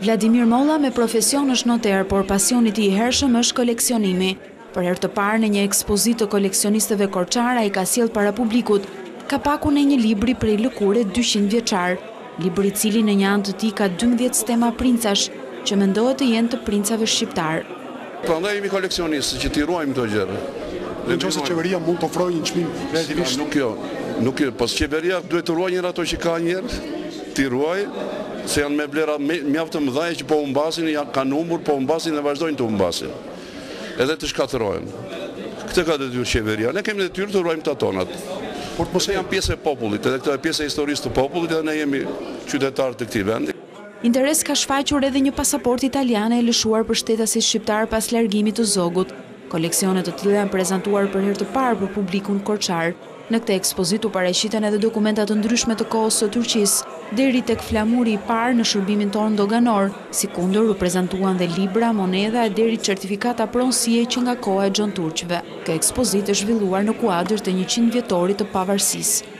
Vladimir Molla me profesion është noter, por pasioni i tij i hershëm është koleksionimi. Për herë të parë në një ekspozitë të koleksionistëve korçar, ai ka sjellë para publikut kapakun e një libri prej lëkure 200 vjeçar, libri i cili në një anë të tij ka 12 stema princash, që mendohet të jenë të princave shqiptar. Prandaj jemi koleksionistë që t'i ruajmë këto gjëra. Nëse qeveria mund të ofrojë një çmim relativisht nuk jo, pas qeveria duhet të ruajnë ato që ka njerëz, t'i ruaj, se janë me vlera mjaft të mëdha që po humbasin, kanë humbur, po humbasin dhe vazhdojnë të humbasin. Edhe të shkatërrohen. Këtë ka detyrë qeveria. Ne kemi detyrë të ruajmë të tonat. Por mos janë pjesë e popullit, edhe këto e pjesë e historisë të popullit, edhe ne jemi qytetarë të këtij vendi. Interes ka shfaqur edhe një pasaportë italiane e lëshuar për shtetasit shqiptar pas largimit të zogut. Koleksionet të tilla janë prezantuar për herë të parë për publikun korçar. Në këtë ekspozitë u paraqiten edhe dokumenta të ndryshme të kohës së Turqisë, deri tek flamuri i parë në shërbimin tonë doganor, sikundër u prezantuan dhe libra, monedha e deri certifikata pronësie që nga koha e gjonturqëve. Kjo ekspozitë është zhvilluar në kuadër të 100 vjetorit të pavarësisë.